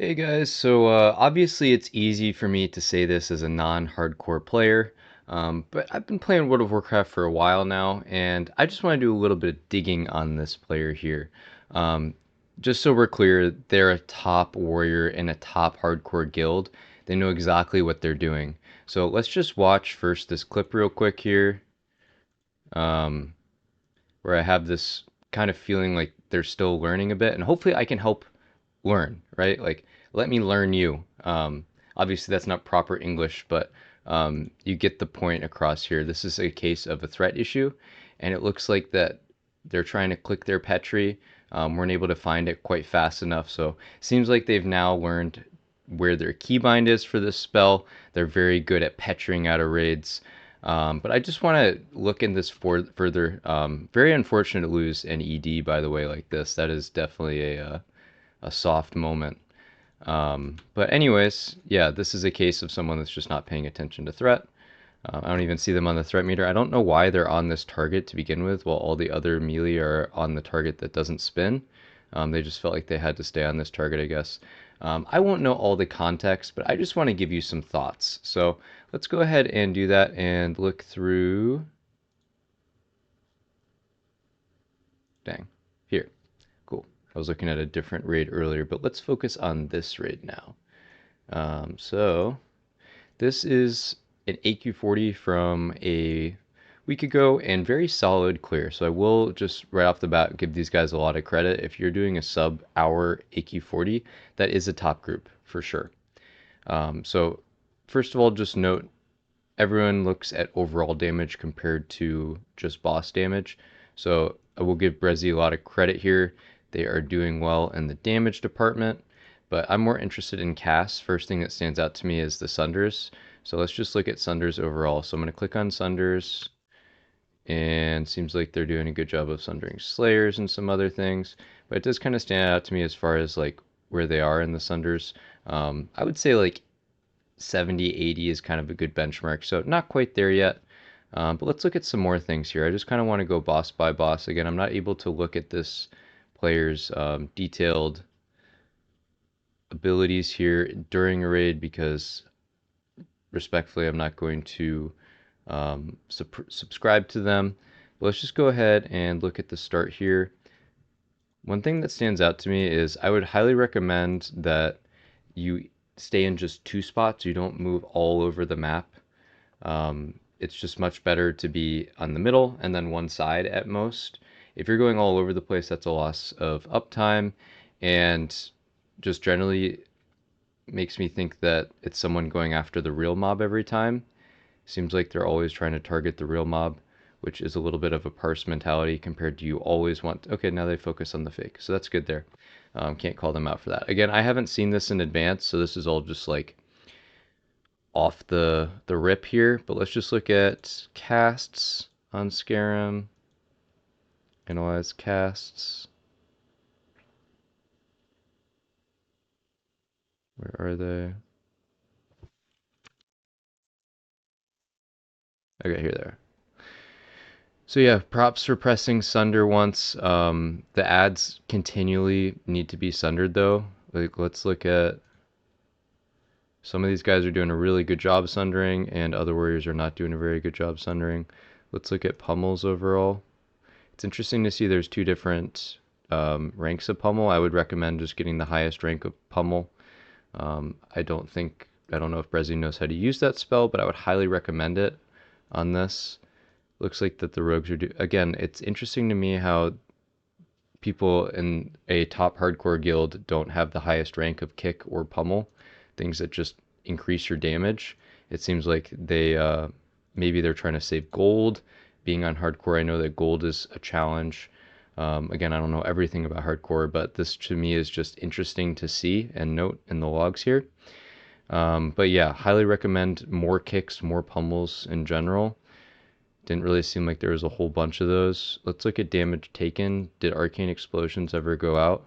Hey guys, so obviously it's easy for me to say this as a non-hardcore player, but I've been playing World of Warcraft for a while now, and I just want to do a little bit of digging on this player here. Um, just so we're clear, they're a top warrior in a top hardcore guild. They know exactly what they're doing. So let's just watch first this clip real quick here, um, where I have this kind of feeling like they're still learning a bit, and hopefully I can help learn, right? Like, let me learn you. Obviously, that's not proper English, but you get the point across here. This is a case of a threat issue, and it looks like that they're trying to click their Petri, weren't able to find it quite fast enough. So, seems like they've now learned where their keybind is for this spell. They're very good at petring out of raids. But I just want to look in this further. Very unfortunate to lose an ED, by the way, like this. That is definitely a soft moment. But anyways, yeah, this is a case of someone that's just not paying attention to threat. I don't even see them on the threat meter. I don't know why they're on this target to begin with, while all the other melee are on the target that doesn't spin. They just felt like they had to stay on this target, I guess. I won't know all the context, but I just want to give you some thoughts. So let's go ahead and do that and look through. Dang. Here. Cool. I was looking at a different raid earlier, but let's focus on this raid now. So this is an AQ40 from a week ago and very solid clear. So I will just right off the bat give these guys a lot of credit. If you're doing a sub-hour AQ40, that is a top group for sure. So first of all, just note everyone looks at overall damage compared to just boss damage. So I will give Brezzy a lot of credit here. They are doing well in the damage department, but I'm more interested in casts. First thing that stands out to me is the Sunders. So let's just look at Sunders overall. So I'm going to click on Sunders, and seems like they're doing a good job of sundering Slayers and some other things. But it does kind of stand out to me as far as like where they are in the Sunders. I would say like 70, 80 is kind of a good benchmark. So not quite there yet. But let's look at some more things here. I just kind of want to go boss by boss. Again, I'm not able to look at this player's detailed abilities here during a raid because respectfully, I'm not going to subscribe to them. But let's just go ahead and look at the start here. One thing that stands out to me is I would highly recommend that you stay in just two spots. You don't move all over the map. It's just much better to be on the middle and then one side at most. If you're going all over the place, that's a loss of uptime and just generally makes me think that it's someone going after the real mob every time. Seems like they're always trying to target the real mob, which is a little bit of a parse mentality compared to you always want. Okay, now they focus on the fake, so that's good there. Can't call them out for that. Again, I haven't seen this in advance, so this is all just like off the rip here. But let's just look at casts on Skeram. Analyze casts. Where are they? Okay, here they are. So yeah, props for pressing Sunder once. The ads continually need to be sundered though. Like let's look at some of these guys are doing a really good job sundering, and other warriors are not doing a very good job sundering. Let's look at pummels overall. It's interesting to see there's two different ranks of pummel. I would recommend just getting the highest rank of pummel. I don't know if Brezzy knows how to use that spell, but I would highly recommend it on this. Looks like that the rogues are again, it's interesting to me how people in a top hardcore guild don't have the highest rank of kick or pummel, things that just increase your damage. It seems like they maybe they're trying to save gold. Being on hardcore, I know that gold is a challenge. Again, I don't know everything about hardcore, but this to me is just interesting to see and note in the logs here. But yeah, highly recommend more kicks, more pummels in general. Didn't really seem like there was a whole bunch of those. Let's look at damage taken. Did arcane explosions ever go out?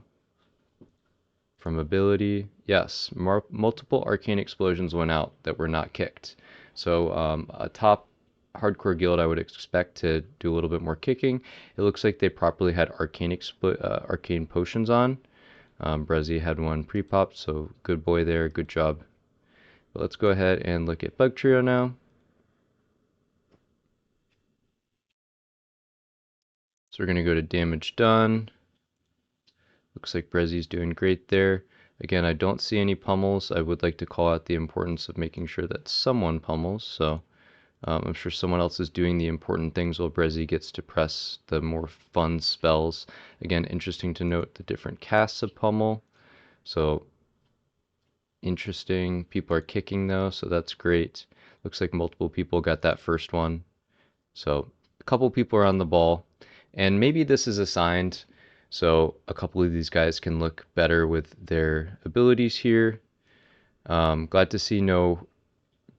From ability, yes, multiple arcane explosions went out that were not kicked. So a top hardcore guild I would expect to do a little bit more kicking. It looks like they properly had arcane potions on. Brezzy had one pre-pop, so good boy there, good job. But let's go ahead and look at Bug Trio now. So we're going to go to damage done. Looks like Brezzy's doing great there. Again, I don't see any pummels. I would like to call out the importance of making sure that someone pummels. So I'm sure someone else is doing the important things while Brezzy gets to press the more fun spells. Again, interesting to note the different casts of pummel. So interesting. People are kicking though, so that's great. Looks like multiple people got that first one. So a couple people are on the ball. And maybe this is assigned so a couple of these guys can look better with their abilities here. Glad to see no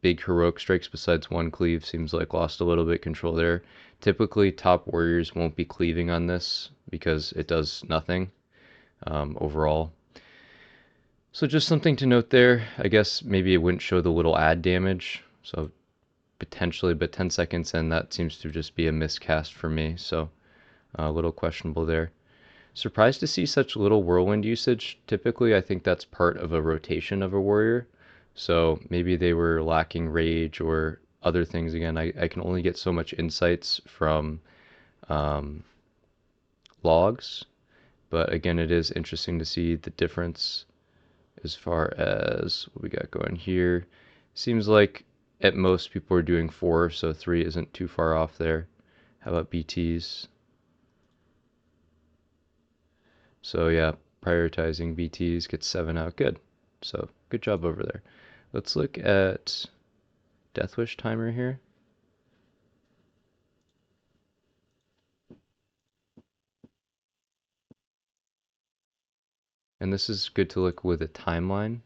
big heroic strikes besides one cleave. Seems like lost a little bit control there. Typically top warriors won't be cleaving on this because it does nothing overall. So just something to note there. I guess maybe it wouldn't show the little add damage. So potentially, but 10 seconds in, that seems to just be a miscast for me. So a little questionable there. Surprised to see such little whirlwind usage. Typically, I think that's part of a rotation of a warrior. So maybe they were lacking rage or other things. Again, I can only get so much insights from um, logs. But again, it is interesting to see the difference as far as what we got going here. Seems like at most people are doing 4, so 3 isn't too far off there. How about BTs? So yeah, prioritizing BTs gets 7 out. Good. So good job over there. Let's look at Death Wish timer here. And this is good to look with a timeline.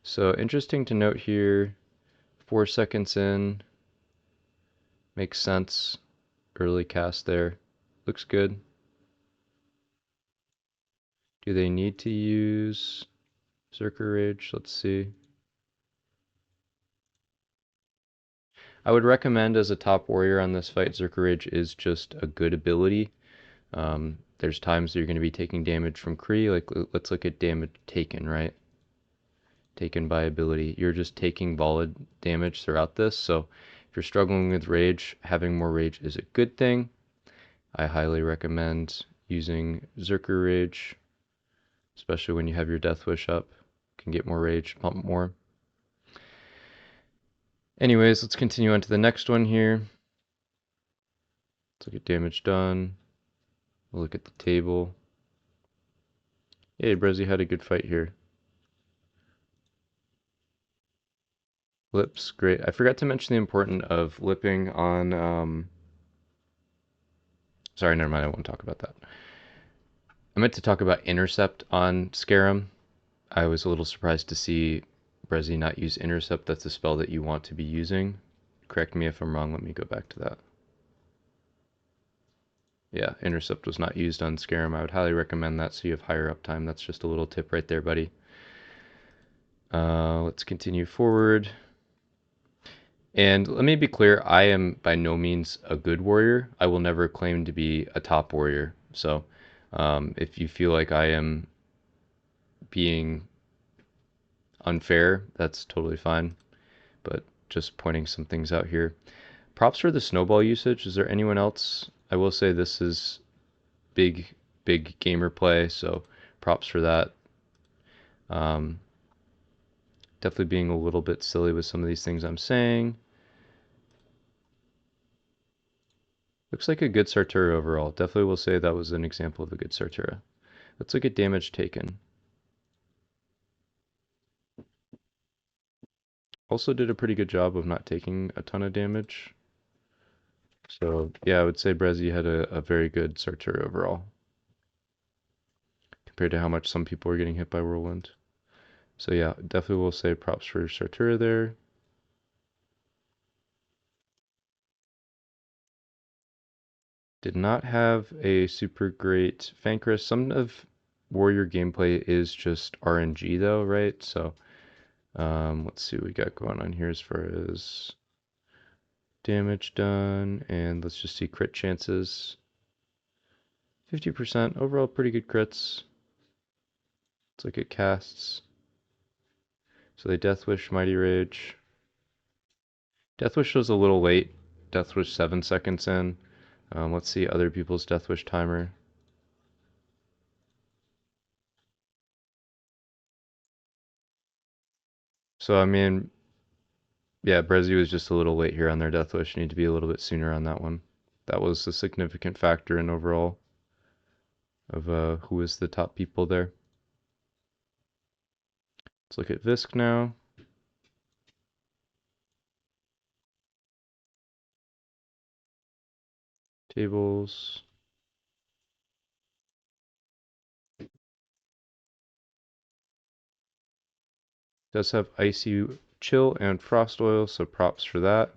So interesting to note here, 4 seconds in, makes sense. Early cast there. Looks good. Do they need to use Zerker Rage? Let's see. I would recommend as a top warrior on this fight, Zerker Rage is just a good ability. There's times that you're going to be taking damage from Kree. Like, let's look at damage taken, right? Taken by ability. You're just taking volley damage throughout this. So if you're struggling with rage, having more rage is a good thing. I highly recommend using Zerker Rage, especially when you have your Death Wish up. You can get more rage, pump more. Anyways, let's continue on to the next one here. Let's look at damage done. We'll look at the table. Hey, Brezzy had a good fight here. Lips, great. I forgot to mention the importance of lipping on, sorry, never mind, I won't talk about that. I meant to talk about intercept on Skeram. I was a little surprised to see Brezzy not use intercept. That's a spell that you want to be using. Correct me if I'm wrong, let me go back to that. Yeah, intercept was not used on Skeram. I would highly recommend that so you have higher uptime. That's just a little tip right there, buddy. Let's continue forward. And let me be clear, I am by no means a good warrior. I will never claim to be a top warrior. So if you feel like I am being unfair, that's totally fine. But just pointing some things out here. Props for the snowball usage. Is there anyone else? I will say this is big gamer play, so props for that. Definitely being a little bit silly with some of these things I'm saying. Looks like a good Sartura overall. Definitely will say that was an example of a good Sartura. Let's look at damage taken. Also did a pretty good job of not taking a ton of damage. So yeah, I would say Brezzy had a very good Sartura overall. Compared to how much some people are getting hit by Whirlwind. So yeah, definitely will say props for Sartura there. Did not have a super great Fankris. Some of Warrior gameplay is just RNG though, right? So let's see what we got going on here as far as damage done, and let's just see crit chances. 50%. Overall, pretty good crits. Let's look at casts. So they Deathwish, Mighty Rage. Deathwish was a little late. Deathwish 7 seconds in. Let's see other people's Deathwish timer. So, I mean, yeah, Brezzy was just a little late here on their Deathwish. Need to be a little bit sooner on that one. That was a significant factor in overall of who was the top people there. Let's look at Visk now. Tables. Does have Icy Chill and Frost Oil, so props for that.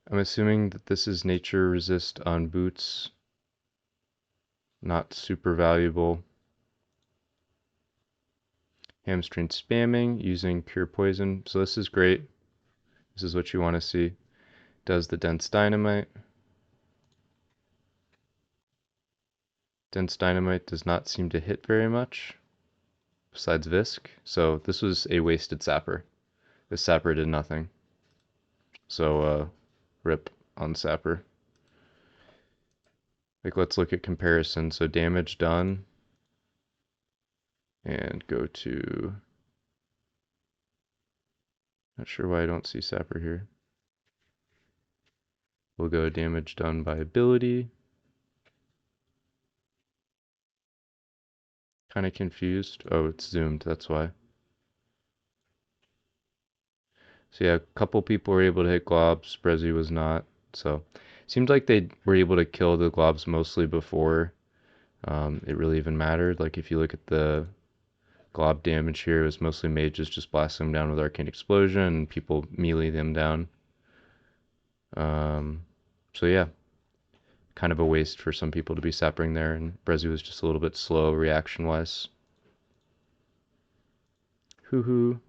I'm assuming that this is nature resist on boots. Not super valuable. Hamstring spamming using Cure Poison. So this is great. This is what you want to see. Does the Dense Dynamite. Dense Dynamite does not seem to hit very much, besides Visk. So this was a wasted Sapper. This Sapper did nothing. So rip on Sapper. Like, let's look at comparison. So damage done. And go to... Not sure why I don't see Sapper here. We'll go damage done by ability. Kind of confused. Oh, it's zoomed, that's why. So yeah, a couple people were able to hit globs. Brezzy was not. So seemed like they were able to kill the globs mostly before it really even mattered. Like if you look at the glob damage here, it was mostly mages just blasting them down with Arcane Explosion and people melee them down. So yeah, kind of a waste for some people to be sappering there, and Brezzy was just a little bit slow reaction-wise. Hoo-hoo.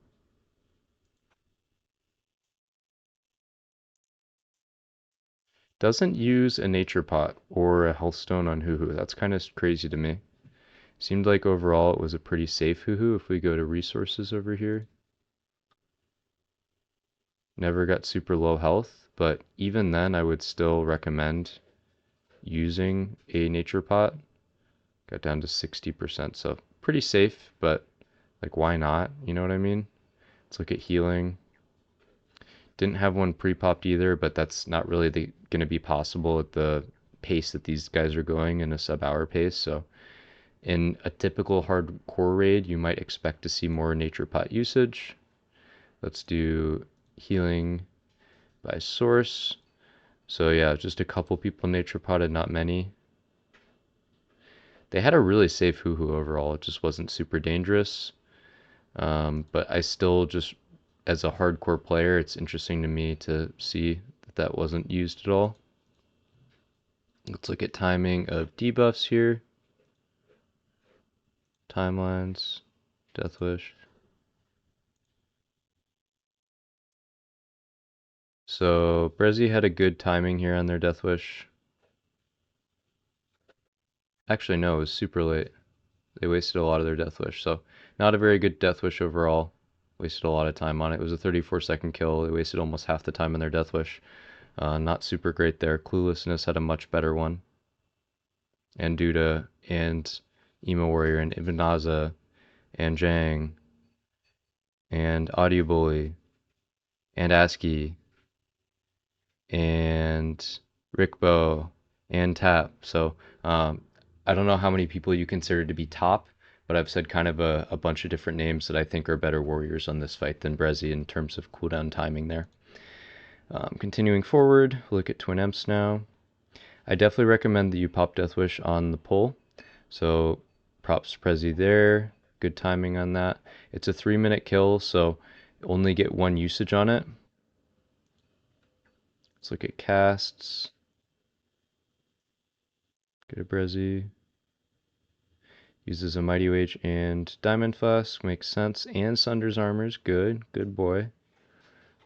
Doesn't use a nature pot or a health stone on Hoo-hoo. That's kind of crazy to me. Seemed like overall it was a pretty safe Hoo-hoo. If we go to resources over here. Never got super low health, but even then I would still recommend using a nature pot. Got down to 60%, so pretty safe, but like why not? You know what I mean? Let's look at healing. Didn't have one pre-popped either, but that's not really going to be possible at the pace that these guys are going in a sub-hour pace. So in a typical hardcore raid, you might expect to see more nature pot usage. Let's do healing by source. So yeah, just a couple people nature potted, not many. They had a really safe Hoo-hoo overall. It just wasn't super dangerous. But I still just, as a hardcore player, it's interesting to me to see that that wasn't used at all. Let's look at timing of debuffs here. Timelines, Deathwish. So Brezzy had a good timing here on their Deathwish. Actually, no, it was super late. They wasted a lot of their Deathwish, so not a very good Deathwish overall. Wasted a lot of time on it. It was a 34-second kill. They wasted almost half the time on their Deathwish. Not super great there. Cluelessness had a much better one. And Duda, and Emo Warrior, and Ibanaza, and Jang, and Audio Bully, and ASCII, and Rickbo, and Tap. So I don't know how many people you consider to be top, but I've said kind of a bunch of different names that I think are better warriors on this fight than Brezzy in terms of cooldown timing there. Continuing forward, look at Twin Emps now. I definitely recommend that you pop Deathwish on the pull. So props to Prezi there. Good timing on that. It's a 3-minute kill, so only get one usage on it. Let's look at casts. Get a Brezi. Uses a Mighty Wage and Diamond Flask. Makes sense. And Sunder's Armor's good. Good boy.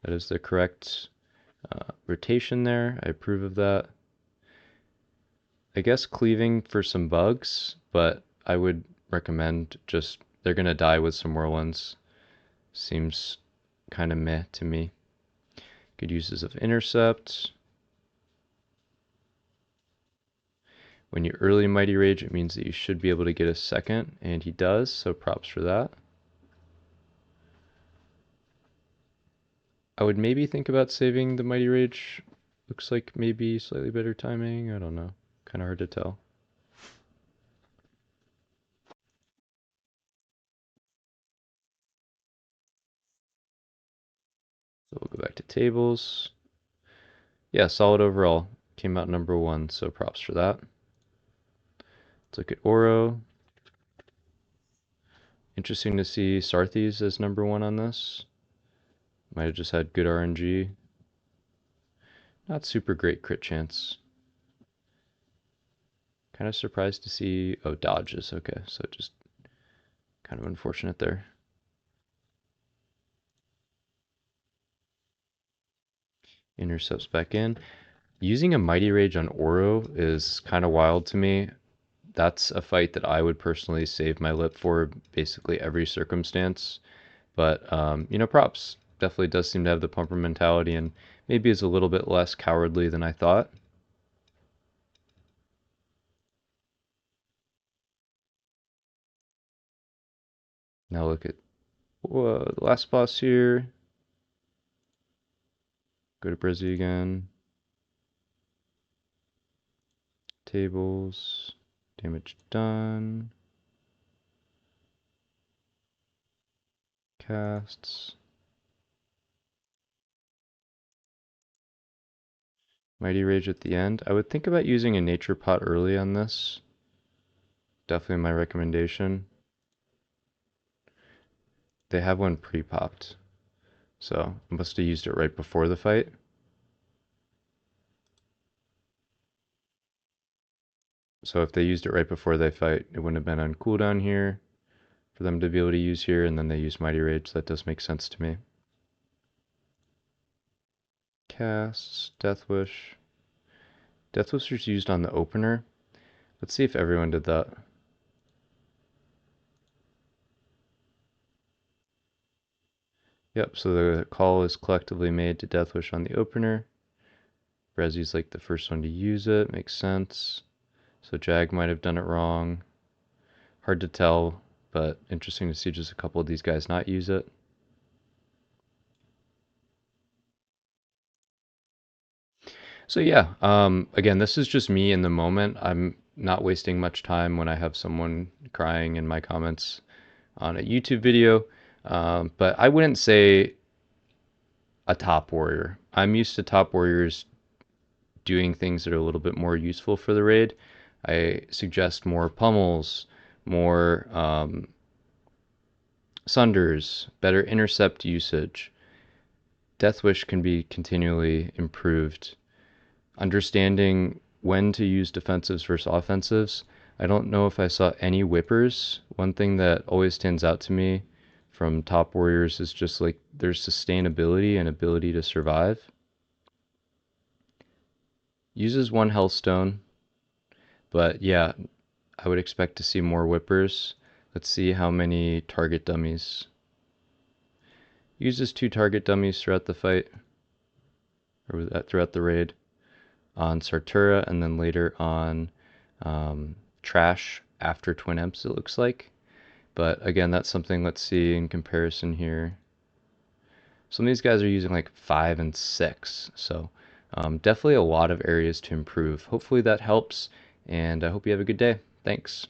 That is the correct rotation there. I approve of that. I guess cleaving for some bugs, but I would recommend just they're gonna die with some whirlwinds. Seems kind of meh to me. Good uses of intercept. When you early Mighty Rage, it means that you should be able to get a second, and he does, so props for that. I would maybe think about saving the Mighty Rage. Looks like maybe slightly better timing. I don't know. Kind of hard to tell. So we'll go back to tables. Yeah, solid overall. Came out number 1, so props for that. Let's look at Oro. Interesting to see Sarthes as number 1 on this. Might have just had good RNG. Not super great crit chance. Kind of surprised to see, oh, dodges, okay, so just kind of unfortunate there. Intercepts back in. Using a Mighty Rage on Oro is kind of wild to me. That's a fight that I would personally save my lip for basically every circumstance. But, props. Definitely does seem to have the pumper mentality and maybe is a little bit less cowardly than I thought. Now look at the last boss here. Go to Brizzy again. Tables. Damage done. Casts. Mighty Rage at the end. I would think about using a Nature Pot early on this. Definitely my recommendation. They have one pre-popped. So I must have used it right before the fight. So if they used it right before they fight, it wouldn't have been on cooldown here for them to be able to use here, and then they use Mighty Rage. That does make sense to me. Casts, Death Wish. Death Wish was used on the opener. Let's see if everyone did that. Yep, so the call is collectively made to Death Wish on the opener. Rezzy's like the first one to use it, makes sense. So Jag might have done it wrong. Hard to tell, but interesting to see just a couple of these guys not use it. So yeah, again, this is just me in the moment. I'm not wasting much time when I have someone crying in my comments on a YouTube video. But I wouldn't say a top warrior. I'm used to top warriors doing things that are a little bit more useful for the raid. I suggest more pummels, more sunders, better intercept usage. Death Wish can be continually improved. Understanding when to use defensives versus offensives. I don't know if I saw any whippers. One thing that always stands out to me from top warriors is just like their sustainability and ability to survive. Uses one health stone, but yeah, I would expect to see more whippers. Let's see how many target dummies. Uses 2 target dummies throughout the fight, or throughout the raid, on Sartura, and then later on Trash after Twin Imps, it looks like. But again, that's something, let's see in comparison here. Some of these guys are using like 5 and 6, so definitely a lot of areas to improve. Hopefully that helps, and I hope you have a good day. Thanks.